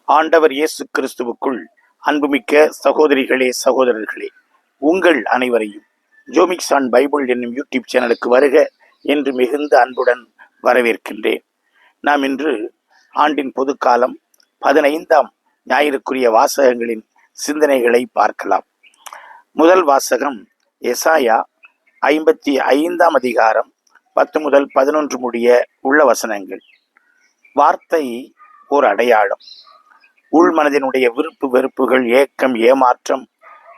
ஆண்டவர் இயேசு கிறிஸ்துவுக்குள் அன்புமிக்க சகோதரிகளே, சகோதரர்களே, உங்கள் அனைவரையும் ஜோமிக்ஸ் ஆன் பைபிள் என்னும் யூடியூப் சேனலுக்கு வருக என்று மிகுந்த அன்புடன் வரவேற்கின்றேன். நாம் இன்று ஆண்டின் பொதுக்காலம் 15ஆம் ஞாயிறுக்குரிய வாசகங்களின் சிந்தனைகளை பார்க்கலாம். முதல் வாசகம் எசாயா 55ஆம் அதிகாரம் 10 முதல் 11 முடிய உள்ள வசனங்கள். வார்த்தை ஓர் அடையாளம். உள்மனதினுடைய விருப்பு வெறுப்புகள், ஏக்கம், ஏமாற்றம்,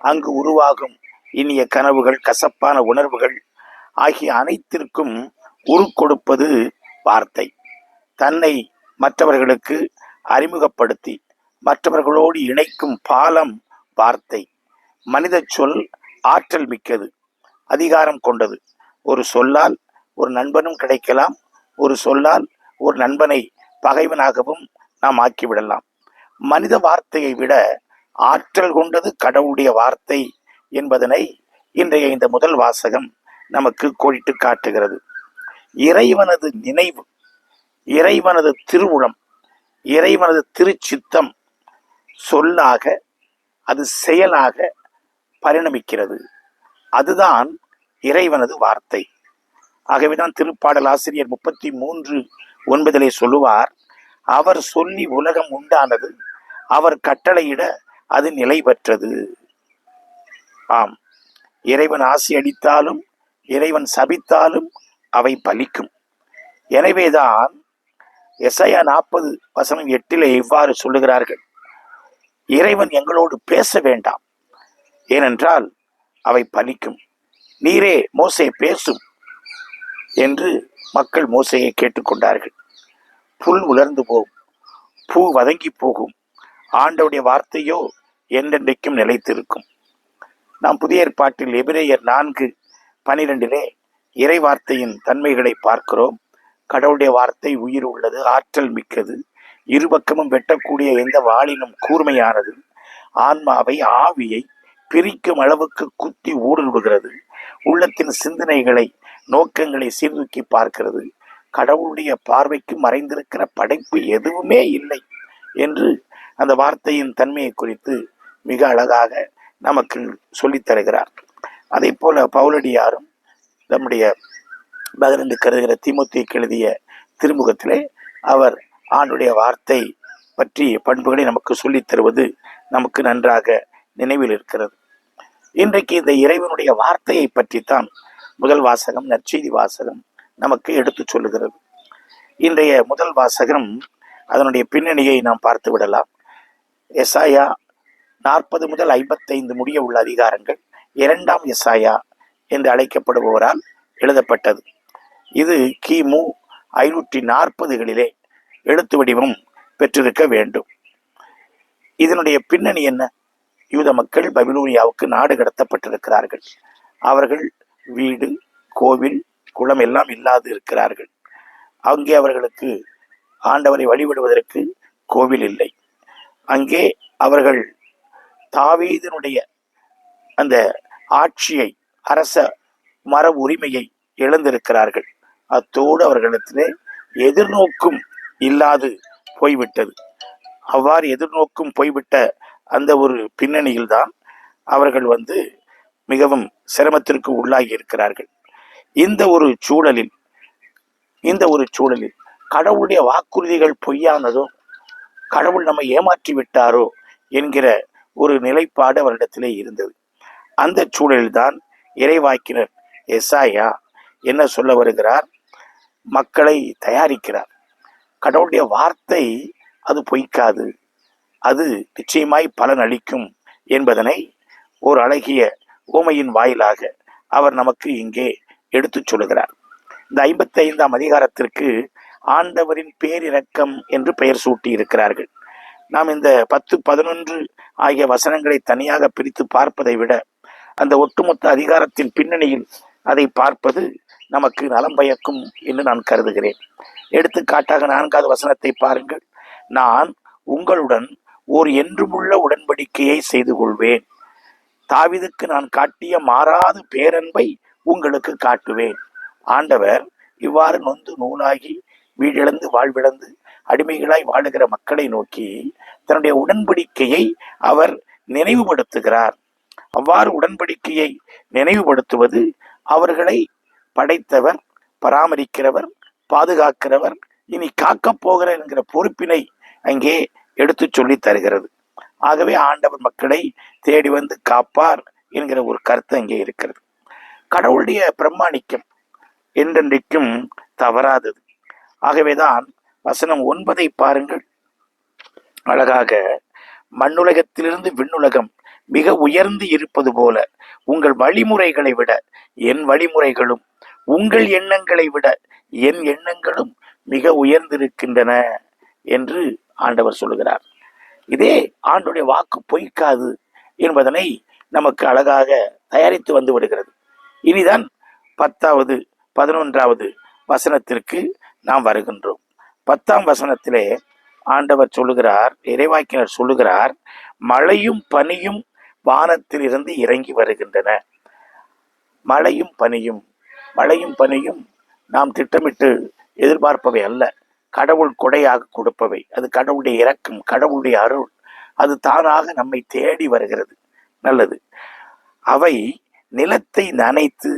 அங்கு உருவாகும் இனிய கனவுகள், கசப்பான உணர்வுகள் ஆகிய அனைத்திற்கும் உருக்கொடுப்பது வார்த்தை. தன்னை மற்றவர்களுக்கு அறிமுகப்படுத்தி மற்றவர்களோடு இணைக்கும் பாலம் வார்த்தை. மனித சொல் ஆற்றல் மிக்கது, அதிகாரம் கொண்டது. ஒரு சொல்லால் ஒரு நண்பனும் கிடைக்கலாம், ஒரு சொல்லால் ஒரு நண்பனை பகைவனாகவும் நாம் ஆக்கிவிடலாம். மனித வார்த்தையை விட ஆற்றல் கொண்டது கடவுளுடைய வார்த்தை என்பதனை இன்றைய இந்த முதல் வாசகம் நமக்கு கோடிட்டு காட்டுகிறது. இறைவனது நினைவு, இறைவனது திருவுளம், இறைவனது திருச்சித்தம் சொல்லாக, அது செயலாக பரிணமிக்கிறது. அதுதான் இறைவனது வார்த்தை. ஆகவேதான் திருப்பாடல் ஆசிரியர் 33:9 சொல்லுவார், அவர் சொல்லி உலகம் உண்டானது, அவர் கட்டளையிட அது நிலை பெற்றது. ஆம், இறைவன் ஆசி அளித்தாலும் இறைவன் சபித்தாலும் அவை பலிக்கும். எனவேதான் எசாயா 40:8 இவ்வாறு சொல்லுகிறார்கள், இறைவன் எங்களோடு பேச வேண்டாம், ஏனென்றால் அவை பலிக்கும். நீரே மோசே பேசும் என்று மக்கள் மோசேயை கேட்டுக்கொண்டார்கள். புல் உலர்ந்து போகும், பூ வதங்கி போகும், ஆண்டவருடைய வார்த்தையோ என்றென்றைக்கும் நிலைத்திருக்கும். நாம் புதிய ஏற்பாட்டில் எபிரேயர் 4:12 இறை வார்த்தையின் தன்மைகளை பார்க்கிறோம். கடவுளுடைய வார்த்தை உயிர் உள்ளது, ஆற்றல் மிக்கது, இருபக்கமும் வெட்டக்கூடிய எந்த வாளினும் கூர்மையானது, ஆன்மாவை ஆவியை பிரிக்கும் அளவுக்கு குத்தி ஊடுருவுகிறது, உள்ளத்தின் சிந்தனைகளை நோக்கங்களை சீர்தூக்கி பார்க்கிறது. கடவுளுடைய பார்வைக்கு மறைந்திருக்கிற படைப்பு எதுவுமே இல்லை என்று அந்த வார்த்தையின் தன்மையை குறித்து மிக அழகாக நமக்கு சொல்லித் தருகிறார். அதே போல பவுலடியாரும் நம்முடைய பகிர்ந்து கருதுகிற தீமோத்தேயுக்கு எழுதிய திருமுகத்திலே அவர் ஆண்டுடைய வார்த்தை பற்றிய பண்புகளை நமக்கு சொல்லித் தருவது நமக்கு நன்றாக நினைவில் இருக்கிறது. இன்றைக்கு இந்த இறைவனுடைய வார்த்தையை பற்றித்தான் முதல் வாசகம், நற்செய்தி வாசகம் நமக்கு எடுத்து சொல்லுகிறது. இன்றைய முதல் வாசகம், அதனுடைய பின்னணியை நாம் பார்த்து விடலாம். எசாயா 40 முதல் 55 முடிய உள்ள அதிகாரங்கள் 2ஆம் எசாயா என்று அழைக்கப்படுபவரால் எழுதப்பட்டது. இது கிமு 540களிலே எழுத்து வடிவம் பெற்றிருக்க வேண்டும். இதனுடைய பின்னணி என்ன? யூத மக்கள் பபிலோனியாவுக்கு நாடு கடத்தப்பட்டிருக்கிறார்கள். அவர்கள் வீடு, கோவில், குளம் எல்லாம் இல்லாது இருக்கிறார்கள். அங்கே அவர்களுக்கு ஆண்டவரை வழிபடுவதற்கு கோவில் இல்லை. அங்கே அவர்கள் தாவீதினுடைய அந்த ஆட்சியை, அரச மரபு உரிமையை இழந்திருக்கிறார்கள். அத்தோடு அவர்களிடத்திலே எதிர்நோக்கும் இல்லாது போய்விட்டது. அவ்வாறு எதிர்நோக்கும் போய்விட்ட அந்த ஒரு பின்னணியில்தான் அவர்கள் மிகவும் சிரமத்திற்கு உள்ளாகி இருக்கிறார்கள். இந்த ஒரு சூழலில் கடவுளுடைய வாக்குறுதிகள் பொய்யானதோ, கடவுள் நம்மை ஏமாற்றி விட்டாரோ என்கிற ஒரு நிலைப்பாடு அவரிடத்திலே இருந்தது. அந்த சூழலில்தான் இறைவாக்கினர் எசாயா என்ன சொல்ல வருகிறார்? மக்களை தயாரிக்கிறார். கடவுளுடைய வார்த்தை அது பொய்க்காது, அது நிச்சயமாய் பலன் அளிக்கும் என்பதனை ஒரு அழகிய உவமையின் வாயிலாக அவர் நமக்கு இங்கே எடுத்து சொல்லுகிறார். இந்த 55ஆம் அதிகாரத்திற்கு ஆண்டவரின் பேரிரக்கம் என்று பெயர் சூட்டி இருக்கிறார்கள். நாம் இந்த 10, 11 ஆகிய வசனங்களை தனியாக பிரித்து பார்ப்பதை விட அந்த ஒட்டுமொத்த அதிகாரத்தின் பின்னணியில் அதை பார்ப்பது நமக்கு நலம் பயக்கும் என்று நான் கருதுகிறேன். எடுத்துக்காட்டாக 4வது வசனத்தை பாருங்கள். நான் உங்களுடன் ஓர் என்றுமுள்ள உடன்படிக்கையை செய்து கொள்வேன், தாவீதுக்கு நான் காட்டிய மாறாத பேரன்பை உங்களுக்கு காட்டுவேன். ஆண்டவர் இவ்வாறு நொந்து நூலாகி வீடிழந்து வாழ்விழந்து அடிமைகளாய் வாழுகிற மக்களை நோக்கி தன்னுடைய உடன்படிக்கையை அவர் நினைவுபடுத்துகிறார். அவ்வாறு உடன்படிக்கையை நினைவுபடுத்துவது அவர்களை படைத்தவர், பராமரிக்கிறவர், பாதுகாக்கிறவர், இனி காக்கப் போகிற என்கிற பொறுப்பினை அங்கே எடுத்து சொல்லி தருகிறது. ஆகவே ஆண்டவர் மக்களை தேடி வந்து காப்பார் என்கிற ஒரு கருத்து அங்கே இருக்கிறது. கடவுளுடைய பிரமாணிக்கம் என்றென்றைக்கும் தவறாதது. ஆகவேதான் வசனம் 9 பாருங்கள். அழகாக, மண்ணுலகத்திலிருந்து விண்ணுலகம் மிக உயர்ந்து இருப்பது போல உங்கள் வழிமுறைகளை விட என் வழிமுறைகளும் உங்கள் எண்ணங்களை விட என் எண்ணங்களும் மிக உயர்ந்திருக்கின்றன என்று ஆண்டவர் சொல்லுகிறார். இதே ஆண்டுடைய வாக்கு பொய்க்காது என்பதனை நமக்கு அழகாக தயாரித்து வந்து விடுகிறது. இனிதான் 10வது 11வது வசனத்திற்கு நாம் வருகின்றோம். 10ஆம் வசனத்திலே ஆண்டவர் சொல்லுகிறார், இறைவாக்கினர் சொல்லுகிறார், மழையும் பனியும் வானத்தில் இருந்து இறங்கி வருகின்றன. மழையும் பனியும் நாம் திட்டமிட்டு எதிர்பார்ப்பவை அல்ல, கடவுள் கொடையாக கொடுப்பவை. அது கடவுளுடைய இரக்கம், கடவுளுடைய அருள். அது தானாக நம்மை தேடி வருகிறது. நல்லது. அவை நிலத்தை நனைத்து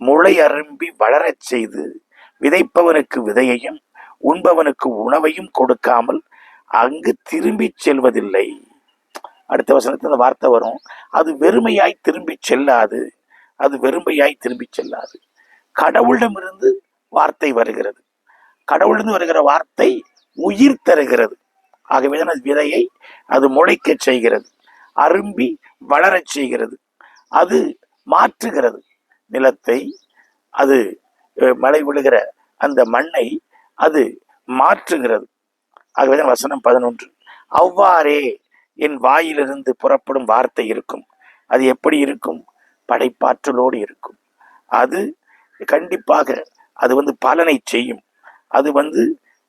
முளை அரும்பி வளரச் செய்து விதைப்பவனுக்கு விதையையும் உண்பவனுக்கு உணவையும் கொடுக்காமல் அங்கு திரும்பி செல்வதில்லை. அடுத்த வசனத்தில் அந்த வார்த்தை வரும், அது வெறுமையாய் திரும்பி செல்லாது. கடவுளிடமிருந்து வார்த்தை வருகிறது. கடவுளிலிருந்து வருகிற வார்த்தை உயிர் தருகிறது. ஆகவேதான் அது விதையை அது முளைக்க செய்கிறது, அரும்பி வளரச் செய்கிறது, அது மாற்றுகிறது நிலத்தை, அது மழை விழுகிற அந்த மண்ணை அது மாற்றுகிறது. ஆகவேதான் வசனம் 11, அவ்வாறே என் வாயிலிருந்து புறப்படும் வார்த்தை இருக்கும். அது எப்படி இருக்கும்? படைப்பாற்றலோடு இருக்கும். அது கண்டிப்பாக அது பலனை செய்யும். அது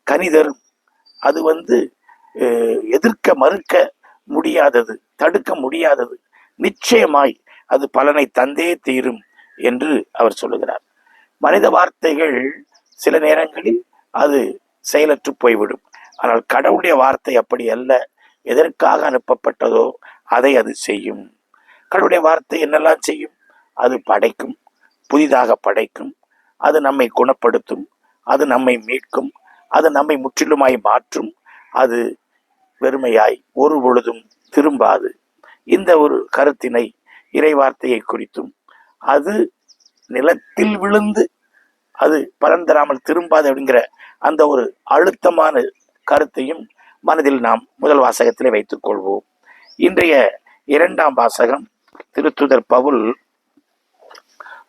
கனிதரும். அது எதிர்க்க மறுக்க முடியாதது, தடுக்க முடியாதது. நிச்சயமாய் அது பலனை தந்தே தீரும் என்று அவர் சொல்லுகிறார். மனித வார்த்தைகள் சில நேரங்களில் அது செயலற்று போய்விடும். ஆனால் கடவுளுடைய வார்த்தை அப்படி அல்ல. எதற்காக அனுப்பப்பட்டதோ அதை அது செய்யும். கடவுளுடைய வார்த்தை என்னெல்லாம் செய்யும்? அது படைக்கும், புதிதாக படைக்கும், அது நம்மை குணப்படுத்தும், அது நம்மை மீட்கும், அது நம்மை முற்றிலுமாய் மாற்றும். அது வெறுமையாய் ஒரு பொழுதும் திரும்பாது. இந்த ஒரு கருத்தினை இறைவார்த்தையை குறித்தும், அது நிலத்தில் விழுந்து அது பலன் தராமல் திரும்பாது அப்படிங்கிற அந்த ஒரு அழுத்தமான கருத்தையும் மனதில் நாம் முதல் வாசகத்திலே வைத்துக் கொள்வோம். இன்றைய 2ஆம் வாசகம் திருத்தூதர் பவுல்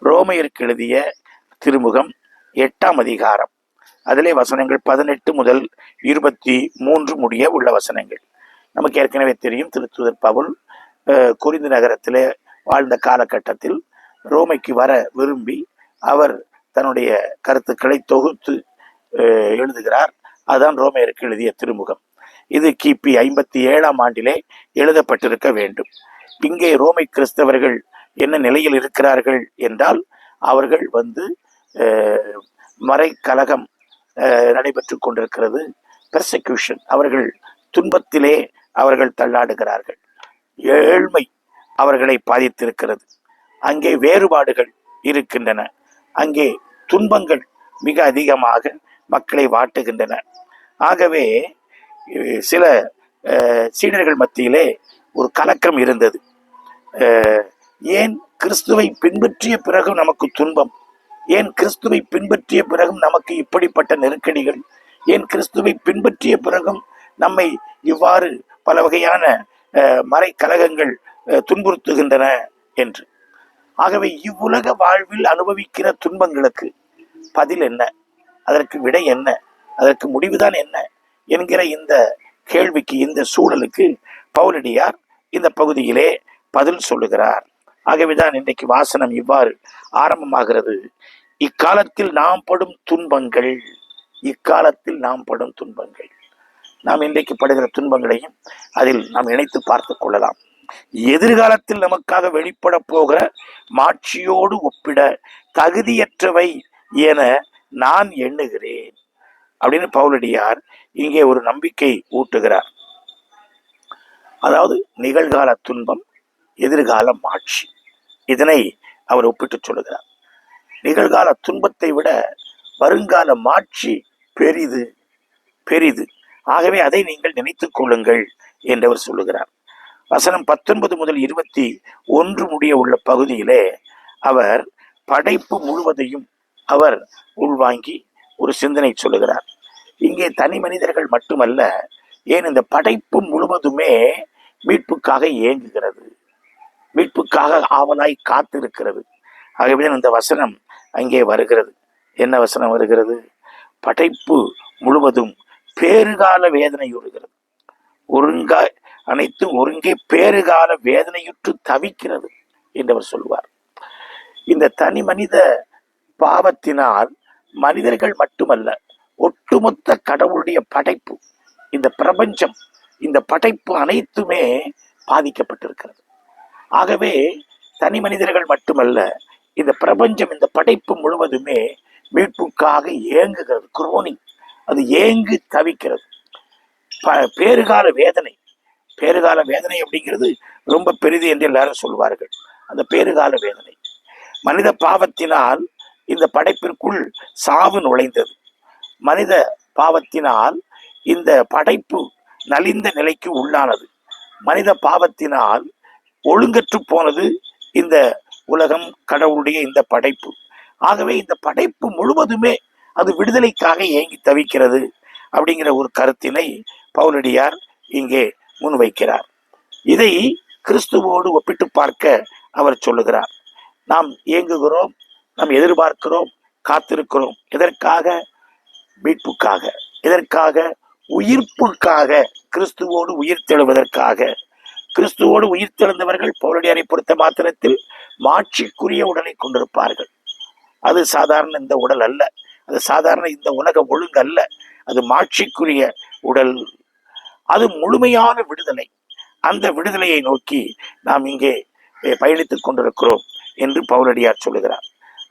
ரோமையருக்கு எழுதிய திருமுகம் 8ஆம் அதிகாரம். அதிலே வசனங்கள் 18 முதல் 23 முடிய உள்ள வசனங்கள். நமக்கு ஏற்கனவே தெரியும், திருத்தூதர் பவுல் கொரிந்து நகரத்திலே வாழ்ந்த காலகட்டத்தில் ரோமைக்கு வர விரும்பி அவர் தன்னுடைய கருத்துக்களை தொகுத்து எழுதுகிறார். அதுதான் ரோமையருக்கு எழுதிய திருமுகம். இது கிபி 57ஆம் ஆண்டிலே எழுதப்பட்டிருக்க வேண்டும். இங்கே ரோமை கிறிஸ்தவர்கள் என்ன நிலையில் இருக்கிறார்கள் என்றால், அவர்கள் மறைக்கலகம் நடைபெற்று கொண்டிருக்கிறது, பெர்செக்யூஷன். அவர்கள் துன்பத்திலே அவர்கள் தள்ளாடுகிறார்கள். ஏழ்மை அவர்களை பாதித்திருக்கிறது. அங்கே வேறுபாடுகள் இருக்கின்றன. அங்கே துன்பங்கள் மிக அதிகமாக மக்களை வாட்டுகின்றன. ஆகவே சில சீடர்கள் மத்தியிலே ஒரு கலக்கம் இருந்தது. ஏன் கிறிஸ்துவை பின்பற்றிய பிறகும் நமக்கு துன்பம்? ஏன் கிறிஸ்துவை பின்பற்றிய பிறகும் நமக்கு இப்படிப்பட்ட நெருக்கடிகள்? ஏன் கிறிஸ்துவை பின்பற்றிய பிறகும் நம்மை இவ்வாறு பல வகையான மறைக்கலகங்கள் துன்புறுத்துகின்றன என்று. ஆகவே இவ்வுலக வாழ்வில் அனுபவிக்கிற துன்பங்களுக்கு பதில் என்ன? அதற்கு விடை என்ன? அதற்கு முடிவுதான் என்ன என்கிற இந்த கேள்விக்கு, இந்த சூழலுக்கு பவுலடியார் இந்த பகுதியிலே பதில் சொல்லுகிறார். ஆகவேதான் இன்றைக்கு வாசனம் இவ்வாறு ஆரம்பமாகிறது. இக்காலத்தில் நாம் படும் துன்பங்கள், நாம் இன்றைக்கு படுகிற துன்பங்களையும் அதில் நாம் இணைத்து பார்த்து கொள்ளலாம். எதிர்காலத்தில் நமக்காக வெளிப்பட போகிற மாட்சியோடு ஒப்பிட தகுதியற்றவை என நான் எண்ணுகிறேன் அப்படின்னு பவுலடியார் இங்கே ஒரு நம்பிக்கை ஊட்டுகிறார். அதாவது நிகழ்கால துன்பம், எதிர்கால மாட்சி, இதனை அவர் ஒப்பிட்டு சொல்லுகிறார். நிகழ்கால துன்பத்தை விட வருங்கால மாட்சி பெரிது பெரிது. ஆகவே அதை நீங்கள் நினைத்துக் கொள்ளுங்கள் என்றவர் சொல்லுகிறார். வசனம் 19 முதல் 21 முடிய உள்ள பகுதியிலே அவர் படைப்பு முழுவதையும் அவர் உள்வாங்கி ஒரு சிந்தனை சொல்லுகிறார். இங்கே தனி மனிதர்கள் மட்டுமல்ல, ஏன் இந்த படைப்பு முழுவதுமே மீட்புக்காக ஏங்குகிறது, மீட்புக்காக ஆவலாய் காத்திருக்கிறது. ஆகவே இந்த வசனம் அங்கே வருகிறது. என்ன வசனம் வருகிறது? படைப்பு முழுவதும் பேறுகால வேதனையுறுகிறது, ஒருங்காய் அனைத்து ஒருங்கே பேறுகால வேதனையுற்று தவிக்கிறது என்றவர் சொல்வார். இந்த தனி மனித பாவத்தினால் மனிதர்கள் மட்டுமல்ல, ஒட்டுமொத்த கடவுளுடைய படைப்பு, இந்த பிரபஞ்சம், இந்த படைப்பு அனைத்துமே பாதிக்கப்பட்டிருக்கிறது. ஆகவே தனி மனிதர்கள் மட்டுமல்ல, இந்த பிரபஞ்சம், இந்த படைப்பு முழுவதுமே மீட்புக்காக ஏங்குகிறது, குரோனிங், அது ஏங்கு தவிக்கிறது. பேறுகால வேதனை, பேறுகால வேதனை அப்படிங்கிறது ரொம்ப பெரிது என்று எல்லாரும் சொல்வார்கள். அந்த பேறுகால வேதனை, மனித பாவத்தினால் இந்த படைப்பிற்குள் சாவு நுழைந்தது. மனித பாவத்தினால் இந்த படைப்பு நலிந்த நிலைக்கு உள்ளானது. மனித பாவத்தினால் ஒழுங்கற்று போனது இந்த உலகம், கடவுளுடைய இந்த படைப்பு. ஆகவே இந்த படைப்பு முழுவதுமே அது விடுதலைக்காக ஏங்கி தவிக்கிறது அப்படிங்கிற ஒரு கருத்தினை பவுலடியார் இங்கே முன்வைக்கிறார். இதை கிறிஸ்துவோடு ஒப்பிட்டு பார்க்க அவர் சொல்லுகிறார். நாம் ஏங்குகிறோம், நாம் எதிர்பார்க்கிறோம், காத்திருக்கிறோம். எதற்காக? மீட்புக்காக. எதற்காக? உயிர்ப்புக்காக, கிறிஸ்துவோடு உயிர்த்தெழுவதற்காக. கிறிஸ்துவோடு உயிர்த்தெழுந்தவர்கள் பவுலடியாரை பொறுத்த மாத்திரத்தில் மாட்சிக்குரிய உடலை கொண்டிருப்பார்கள். அது சாதாரண இந்த உடல் அல்ல, அது சாதாரண இந்த உலக ஒழுங்கு அல்ல, அது மாட்சிக்குரிய உடல். அது முழுமையான விடுதலை. அந்த விடுதலையை நோக்கி நாம் இங்கே பயணித்துக் கொண்டிருக்கிறோம் என்று பவுலடியார் சொல்லுகிறார்.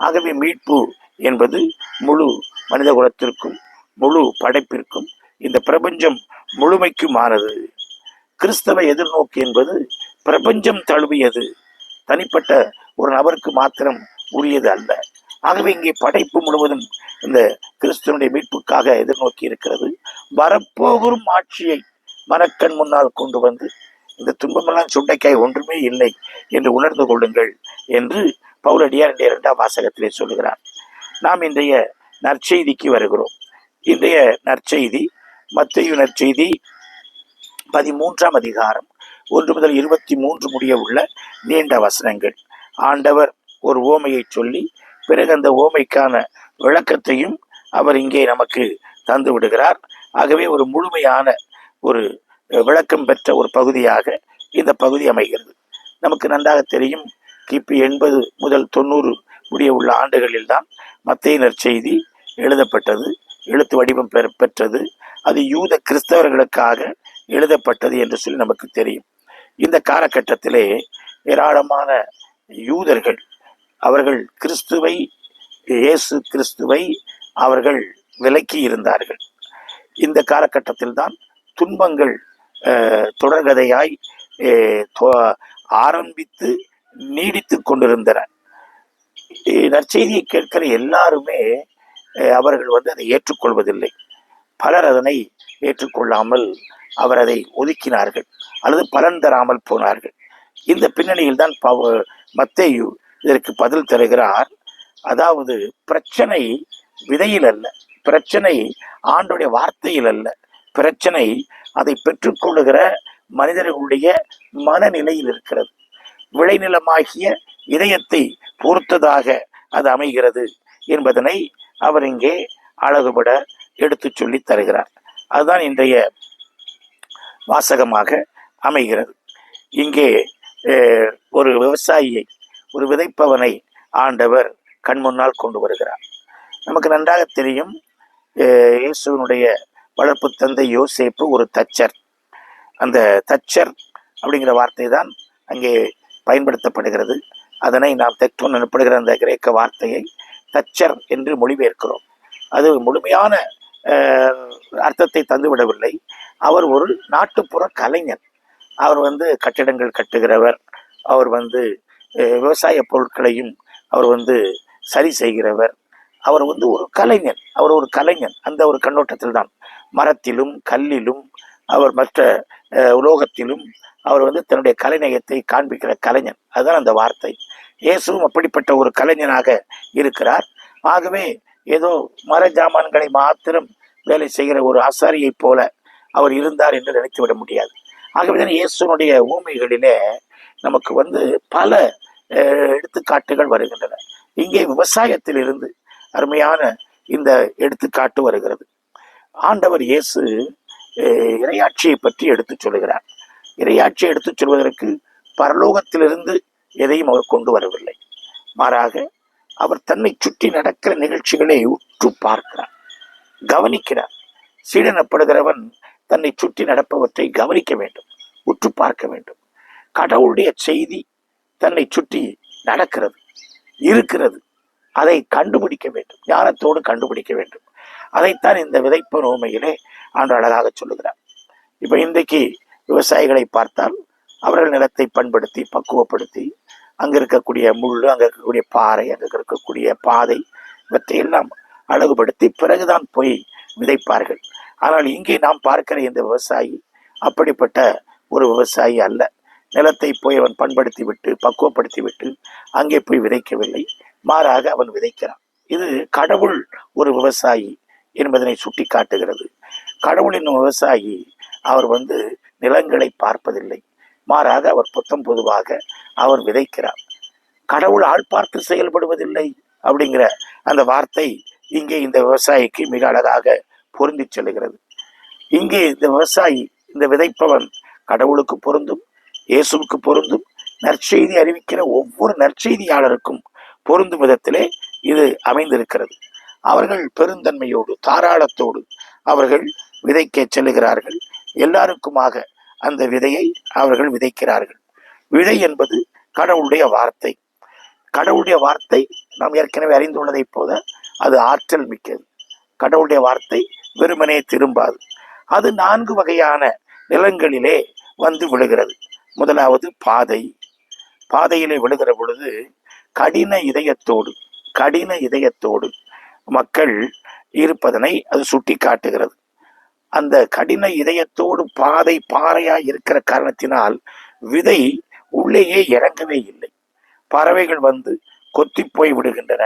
ஆகவே மீட்பு என்பது முழு மனித குலத்திற்கும், முழு படைப்பிற்கும், இந்த பிரபஞ்சம் முழுமைக்குமானது. கிறிஸ்தவ எதிர்நோக்கு என்பது பிரபஞ்சம் தழுவியது, தனிப்பட்ட ஒரு நபருக்கு மாத்திரம் உரியது அல்ல. ஆகவே இங்கே படைப்பு முழுவதும் இந்த கிறிஸ்துவனுடைய மீட்புக்காக எதிர்நோக்கி இருக்கிறது. வரப்போகும் ஆட்சியை மனக்கண் முன்னால் கொண்டு வந்து இந்த துன்பமெல்லாம் சுண்டைக்காய் ஒன்றுமே இல்லை என்று உணர்ந்து கொள்ளுங்கள் என்று பவுலடியார் 2ஆம் வாசகத்திலே சொல்லுகிறார். நாம் இன்றைய நற்செய்திக்கு வருகிறோம். இன்றைய நற்செய்தி மத்தேயு நற்செய்தி 13ஆம் அதிகாரம் 1 முதல் 23 முடிய உள்ள நீண்ட வசனங்கள். ஆண்டவர் ஒரு ஓமையை சொல்லி பிறகு அந்த ஓமைக்கான விளக்கத்தையும் அவர் இங்கே நமக்கு தந்து விடுகிறார். ஆகவே ஒரு முழுமையான ஒரு விளக்கம் பெற்ற ஒரு பகுதியாக இந்த பகுதி அமைகிறது. நமக்கு நன்றாக தெரியும், கிபி 80 முதல் 90 முடிய உள்ள ஆண்டுகளில் தான் மத்தேயு நற்செய்தி எழுதப்பட்டது, எழுத்து வடிவம் பெற்றது. அது யூத கிறிஸ்தவர்களுக்காக எழுதப்பட்டது என்று சொல்லி நமக்கு தெரியும். இந்த காலகட்டத்திலே ஏராளமான யூதர்கள், அவர்கள் கிறிஸ்துவை, இயேசு கிறிஸ்துவை அவர்கள் விலக்கி இருந்தார்கள். இந்த காலகட்டத்தில் தான் துன்பங்கள் தொடர்கதையாய் ஆரம்பித்து நீடித்து கொண்டிருந்தன. நற்செய்தியை கேட்கிற எல்லாருமே அவர்கள் அதை ஏற்றுக்கொள்வதில்லை. பலர் அதனை ஏற்றுக்கொள்ளாமல் அவர் அதை ஒதுக்கினார்கள் அல்லது பலன் தராமல் போனார்கள். இந்த பின்னணியில் தான் மத்தேயு இதற்கு பதில் தருகிறார். அதாவது பிரச்சனை விதையில் அல்ல, பிரச்சனை ஆண்டோடைய வார்த்தையில் அல்ல, பிரச்சனை அதை பெற்றுக்கொள்ளுகிற மனிதர்களுடைய மனநிலையில் இருக்கிறது. விளைநிலமாகிய இதயத்தை பொறுத்ததாக அது அமைகிறது என்பதனை அவர் இங்கே அழகுபட எடுத்து சொல்லி தருகிறார். அதுதான் இன்றைய வாசகமாக அமைகிறது. இங்கே ஒரு விவசாயியை, ஒரு விதைப்பவனை ஆண்டவர் கண் முன்னால் கொண்டு வருகிறார். நமக்கு நன்றாக தெரியும், இயேசுவினுடைய வளர்ப்பு தந்தை யோசேப்பு ஒரு தச்சர். அந்த தச்சர் அப்படிங்கிற வார்த்தை தான் அங்கே பயன்படுத்தப்படுகிறது. அதனை நாம் தெக்டோன் எனப்படுகிற அந்த கிரேக்க வார்த்தையை தச்சர் என்று மொழிபெயர்க்கிறோம். அது முழுமையான அர்த்தத்தை தந்துவிடவில்லை. அவர் ஒரு நாட்டுப்புற கலைஞர். அவர் வந்து கட்டிடங்கள் கட்டுகிறவர். அவர் வந்து விவசாய பொருட்களையும் அவர் வந்து சரி செய்கிறவர். அவர் வந்து ஒரு கலைஞர். அவர் ஒரு கலைஞர். அந்த ஒரு கண்ணோட்டத்தில் தான் மரத்திலும் கல்லிலும் அவர் மற்ற உலோகத்திலும் அவர் வந்து தன்னுடைய கலைநயத்தை காண்பிக்கிற கலைஞர். அதுதான் அந்த வார்த்தை. இயேசுவும் அப்படிப்பட்ட ஒரு கலைஞனாக இருக்கிறார். ஆகவே ஏதோ மர ஜாமான்களை மாத்திரம் வேலை செய்கிற ஒரு ஆசாரியைப் போல அவர் இருந்தார் என்று நினைத்துவிட முடியாது. ஆகவேதான் இயேசுனுடைய ஊமைகளிலே நமக்கு வந்து பல எடுத்துக்காட்டுகள் வருகின்றன. இங்கே விவசாயத்தில் இருந்து அருமையான இந்த எடுத்துக்காட்டு வருகிறது. ஆண்டவர் இயேசு இறையாட்சியை பற்றி எடுத்துச் சொல்லுகிறார். இறையாட்சியை எடுத்துச் சொல்வதற்கு பரலோகத்திலிருந்து எதையும் அவர் கொண்டு வரவில்லை. மாறாக அவர் தன்னை சுற்றி நடக்கிற நிகழ்ச்சிகளை உற்று பார்க்கிறார், கவனிக்கிறார். சீடனப்படுகிறவன் தன்னை சுற்றி நடப்பவற்றை கவனிக்க வேண்டும், உற்று பார்க்க வேண்டும். கடவுளுடைய செய்தி தன்னை சுற்றி நடக்கிறது, இருக்கிறது. அதை கண்டுபிடிக்க வேண்டும், ஞானத்தோடு கண்டுபிடிக்க வேண்டும். அதைத்தான் இந்த விதைப்பர் உவமையிலே ஆண்டு அழகாக சொல்லுகிறார். இப்ப இன்றைக்கு விவசாயிகளை பார்த்தால் அவர்கள் நிலத்தை பண்படுத்தி பக்குவப்படுத்தி அங்க இருக்கக்கூடிய முள், அங்க இருக்கக்கூடிய பாறை, அங்க இருக்கக்கூடிய பாதை இவற்றையெல்லாம் அழகுபடுத்தி பிறகுதான் போய் விதைப்பார்கள். ஆனால் இங்கே நாம் பார்க்கிற இந்த விவசாயி அப்படிப்பட்ட ஒரு விவசாயி அல்ல. நிலத்தை போய் அவன் பண்படுத்தி விட்டு பக்குவப்படுத்தி விட்டு அங்கே போய் விதைக்கவில்லை, மாறாக அவன் விதைக்கிறான். இது கடவுள் ஒரு விவசாயி என்பதனை சுட்டி காட்டுகிறது. கடவுளின் விவசாயி அவர் வந்து நிலங்களை பார்ப்பதில்லை, மாறாக அவர் புத்தம் பொதுவாக அவர் விதைக்கிறார். கடவுள் ஆள் பார்த்து செயல்படுவதில்லை அப்படிங்கிற அந்த வார்த்தை இங்கே இந்த விவசாயிக்கு மிக அழகாக பொருந்தி செல்கிறது. இங்கே இந்த விவசாயி, இந்த விதைப்பவன் கடவுளுக்கு பொருந்தும், இயேசுவுக்கு பொருந்தும், நற்செய்தி அறிவிக்கிற ஒவ்வொரு நற்செய்தியாளருக்கும் பொருந்தும் விதத்திலே இது அமைந்திருக்கிறது. அவர்கள் பெருந்தன்மையோடு தாராளத்தோடு அவர்கள் விதைக்க செல்லுகிறார்கள். எல்லாருக்குமாக அந்த விதையை அவர்கள் விதைக்கிறார்கள். விதை என்பது கடவுளுடைய வார்த்தை. கடவுளுடைய வார்த்தை நாம் ஏற்கனவே அறிந்துள்ளதை போல அது ஆற்றல் மிக்கது. கடவுளுடைய வார்த்தை வெறுமனே திரும்பாது. அது 4 வகையான நிலங்களிலே வந்து விழுகிறது. முதலாவது பாதை. பாதையிலே விழுகிற பொழுது கடின இதயத்தோடு மக்கள் இருப்பதனை அது சுட்டி காட்டுகிறது. அந்த கடின இதயத்தோடு பாறையாய் இருக்கிற காரணத்தினால் விதை உள்ளேயே இறங்கவே இல்லை. பறவைகள் வந்து கொத்தி போய் விடுகின்றன.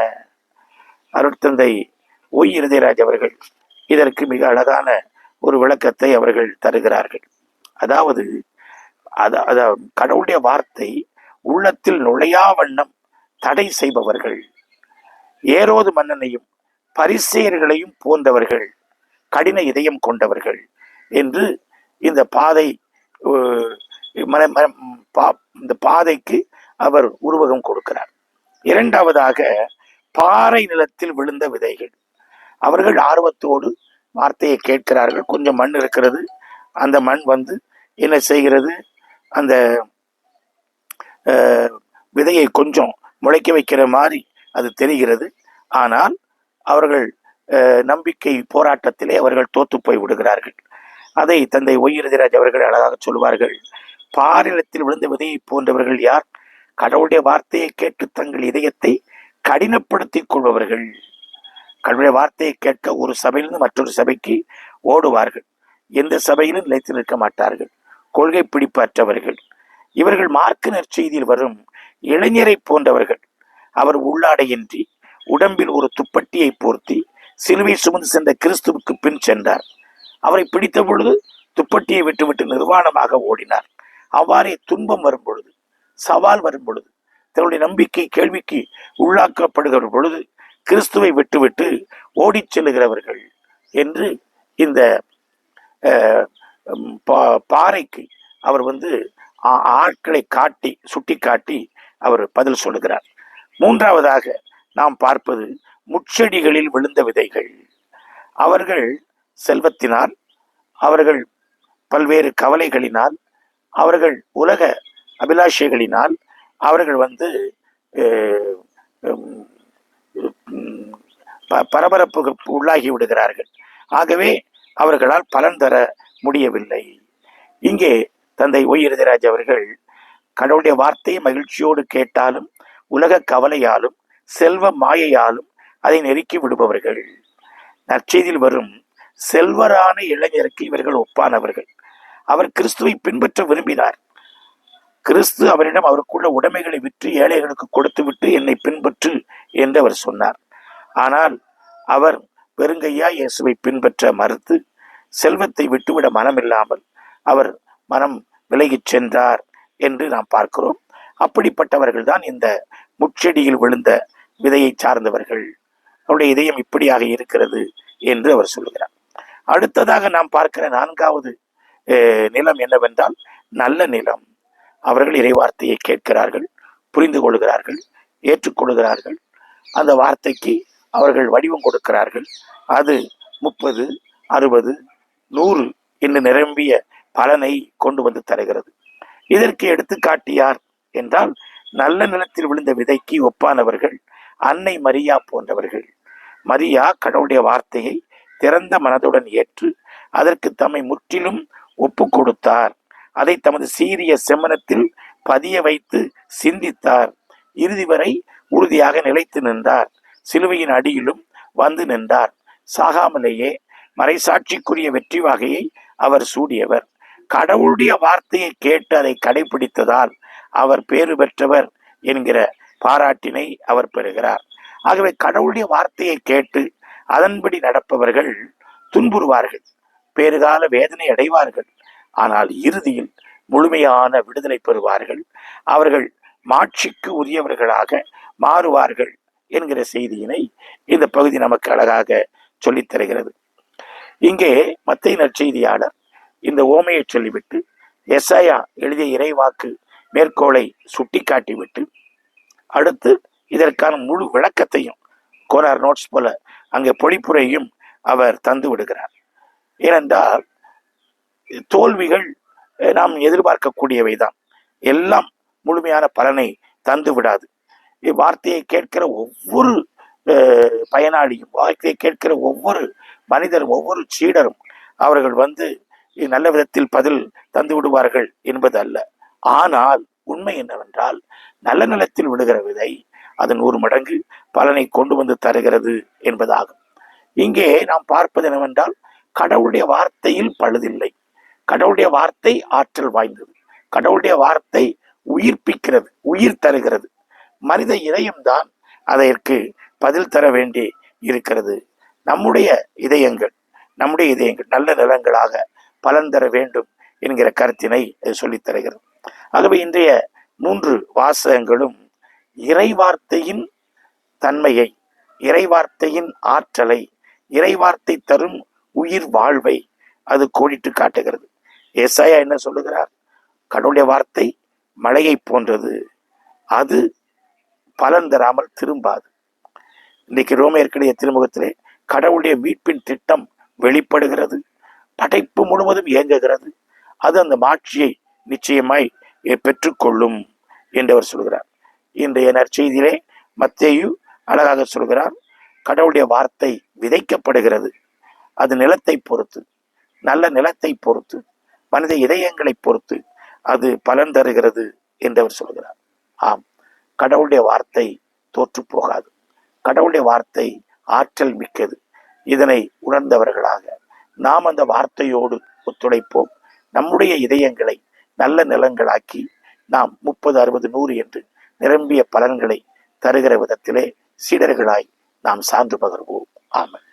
அருட்தந்தை ஒய் இருதயராஜ் அவர்கள் இதற்கு மிக அழகான ஒரு விளக்கத்தை அவர்கள் தருகிறார்கள். அதாவது கடவுளுடைய வார்த்தை உள்ளத்தில் நுழையா வண்ணம் தடை செய்பவர்கள் ஏரோது மன்னனையும் பரிசேயர்களையும் போன்றவர்கள் கடின இதயம் கொண்டவர்கள் என்று இந்த பாதைக்கு அவர் உருவகம் கொடுக்கிறார். இரண்டாவதாக பாறை நிலத்தில் விழுந்த விதைகள். அவர்கள் ஆர்வத்தோடு வார்த்தையை கேட்கிறார்கள். கொஞ்சம் மண் இருக்கிறது. அந்த மண் வந்து என்ன செய்கிறது, அந்த விதையை கொஞ்சம் முளைக்க வைக்கிற மாதிரி அது தெரிகிறது. ஆனால் அவர்கள் நம்பிக்கை போராட்டத்திலே அவர்கள் தோத்து போய் விடுகிறார்கள். அதை தந்தை ஒய் இருதயராஜ் அவர்கள் அழகாக சொல்வார்கள். பாரிடத்தில் விழுந்த விதையை போன்றவர்கள் யார்? கடவுளுடைய வார்த்தையை கேட்டு தங்கள் இதயத்தை கடினப்படுத்திக் கொள்பவர்கள். கடவுளுடைய வார்த்தையை கேட்க ஒரு சபையிலிருந்து மற்றொரு சபைக்கு ஓடுவார்கள். எந்த சபையிலும் நிலைத்து நிற்க மாட்டார்கள். கொள்கை பிடிப்பற்றவர்கள். இவர்கள் மார்க்க நற்செய்தியில் வரும் இளைஞரை போன்றவர்கள். அவர் உள்ளாடையின்றி உடம்பில் ஒரு துப்பட்டியை போர்த்தி சிலுவை சுமந்து சென்ற கிறிஸ்துவுக்கு பின் சென்றார். அவரை பிடித்த பொழுது துப்பட்டியை விட்டுவிட்டு நிர்வாணமாக ஓடினார். அவ்வாறே துன்பம் வரும் பொழுது, சவால் வரும் பொழுது, தன்னுடைய நம்பிக்கை கேள்விக்கு உள்ளாக்கப்படுகிற பொழுது கிறிஸ்துவை விட்டுவிட்டு ஓடிச் செல்லுகிறவர்கள் என்று இந்த பாறைக்கு அவர் வந்து ஆட்களை சுட்டி காட்டி அவர் பதில் சொல்லுகிறார். மூன்றாவதாக நாம் பார்ப்பது முட்செடிகளில் விழுந்த விதைகள். அவர்கள் செல்வத்தினால், அவர்கள் பல்வேறு கவலைகளினால், அவர்கள் உலக அபிலாஷைகளினால் அவர்கள் வந்து பரபரப்புக்கு உள்ளாகி விடுகிறார்கள். ஆகவே அவர்களால் பலன் தர முடியவில்லை. இங்கே தந்தை ஒய்இறுதிராஜ் அவர்கள் கடவுளுடைய வார்த்தையை மகிழ்ச்சியோடு கேட்டாலும் உலக கவலையாலும் செல்வ மாயையாலும் அதை நெருக்கி விடுபவர்கள். நற்செய்தியில் வரும் செல்வரான இளைஞருக்கு இவர்கள் ஒப்பானவர்கள். அவர் கிறிஸ்துவை பின்பற்ற விரும்பினார். கிறிஸ்து அவரிடம் அவருக்குள்ள உடைமைகளை விற்று ஏழைகளுக்கு கொடுத்து விட்டு என்னை பின்பற்று என்று அவர் சொன்னார். ஆனால் அவர் வெறுங்கையா இயேசுவை பின்பற்ற மறுத்து செல்வத்தை விட்டுவிட மனமில்லாமல் அவர் மனம் விலகிச் சென்றார் என்று நாம் பார்க்கிறோம். அப்படிப்பட்டவர்கள் தான் இந்த முட்செடியில் விழுந்த விதையை சார்ந்தவர்கள். அவருடைய இதயம் இப்படியாக இருக்கிறது என்று அவர் சொல்லுகிறார். அடுத்ததாக நாம் பார்க்கிற 4வது நிலம் என்னவென்றால் நல்ல நிலம். அவர்கள் இறைவார்த்தையை கேட்கிறார்கள், புரிந்து கொள்கிறார்கள், ஏற்றுக்கொள்கிறார்கள். அந்த வார்த்தைக்கு அவர்கள் வடிவம் கொடுக்கிறார்கள். அது 30, 60, 100 என்று நிரம்பிய பலனை கொண்டு வந்து தருகிறது. இதற்கு எடுத்துக்காட்டு யார் என்றால், நல்ல நிலத்தில் விழுந்த விதைக்கு ஒப்பானவர்கள் அன்னை மரியா போன்றவர்கள். மரியா கடவுளுடைய வார்த்தையை திறந்த மனதுடன் ஏற்று அதற்கு தம்மை முற்றிலும் ஒப்பு கொடுத்தார். அதை தமது சீரிய செம்மனத்தில் பதிய வைத்து சிந்தித்தார். இறுதி வரை உறுதியாக நிலைத்து நின்றார். சிலுவையின் அடியிலும் வந்து நின்றார். சாகாமலேயே மறைசாட்சிக்குரிய வெற்றி வாகையை அவர் சூடியவர். கடவுளுடைய வார்த்தையை கேட்டு அதை கடைபிடித்ததால் அவர் பேறு பெற்றவர் என்கிற பாராட்டினை அவர் பெறுகிறார். ஆகவே கடவுளுடைய வார்த்தையை கேட்டு அதன்படி நடப்பவர்கள் துன்புறுவார்கள், பேறுகால வேதனை அடைவார்கள். ஆனால் இறுதியில் முழுமையான விடுதலை பெறுவார்கள். அவர்கள் மாட்சிக்கு உரியவர்களாக மாறுவார்கள் என்கிற செய்தியினை இந்த பகுதி நமக்கு அழகாக சொல்லித் தருகிறது. இங்கே மத்தேயு நற்செய்தியாளர் இந்த ஓமையை சொல்லிவிட்டு எசாயா எழுதிய இறைவாக்கு மேற்கோளை சுட்டி காட்டிவிட்டு அடுத்து இதற்கான முழு விளக்கத்தையும் கோனார் நோட்ஸ் போல அங்கே பொழிப்புரையும் அவர் தந்து விடுகிறார். ஏனென்றால் தோல்விகள் நாம் எதிர்பார்க்கக்கூடியவைதான், எல்லாம் முழுமையான பலனை தந்து விடாது. வார்த்தையை கேட்கிற ஒவ்வொரு பயனாளியும், வார்த்தையை கேட்கிற ஒவ்வொரு மனிதரும், ஒவ்வொரு சீடரும் அவர்கள் வந்து நல்ல விதத்தில் பதில் தந்து விடுவார்கள் என்பது அல்ல. ஆனால் உண்மை என்னவென்றால், நல்ல நிலத்தில் விழுகிற விதை அது 100 மடங்கு பலனை கொண்டு வந்து தருகிறது என்பதாகும். இங்கே நாம் பார்ப்பது என்னவென்றால், கடவுளுடைய வார்த்தையில் பழுதில்லை. கடவுளுடைய வார்த்தை ஆற்றல் வாய்ந்தது. கடவுளுடைய வார்த்தை உயிர்ப்பிக்கிறது, உயிர் தருகிறது. மனித இதயம்தான் அதற்கு பதில் தர வேண்டி இருக்கிறது. நம்முடைய இதயங்கள் நல்ல நிலங்களாக பலன் தர வேண்டும் என்கிற கருத்தினை சொல்லித் தருகிறது. ஆகவே இன்றைய 3 வாசகங்களும் இறைவார்த்தையின் தன்மையை, இறைவார்த்தையின் ஆற்றலை, இறைவார்த்தை தரும் உயிர் வாழ்வை அது கோடிட்டு காட்டுகிறது. ஏசாயா என்ன சொல்லுகிறார்? கடவுளுடைய வார்த்தை மழையை போன்றது, அது பலன் தராமல் திரும்பாது. இன்னைக்கு ரோமையர்களுடைய திருமுகத்திலே கடவுளுடைய மீட்பின் திட்டம் வெளிப்படுகிறது. படைப்பு முழுவதும் இயங்குகிறது. அது அந்த மாட்சியை நிச்சயமாய் பெற்றுக்கொள்ளும் என்று அவர் சொல்கிறார். இன்றைய நற்செய்தியிலே மத்தேயு அழகாக சொல்கிறார், கடவுளுடைய வார்த்தை விதைக்கப்படுகிறது. அது நிலத்தை பொறுத்து, நல்ல நிலத்தை பொறுத்து, மனித இதயங்களை பொறுத்து அது பலன் தருகிறது என்று அவர் சொல்கிறார். ஆம், கடவுளுடைய வார்த்தை தோற்று போகாது. கடவுளுடைய வார்த்தை ஆற்றல் மிக்கது. இதனை உணர்ந்தவர்களாக நாம் அந்த வார்த்தையோடு ஒத்துழைப்போம். நம்முடைய இதயங்களை நல்ல நிலங்களாக்கி நாம் 30, 60, 100 என்று நிரம்பிய பலன்களை தருகிற விதத்திலே சீடர்களாய் நாம் சான்று பகர்வோம். ஆமென்.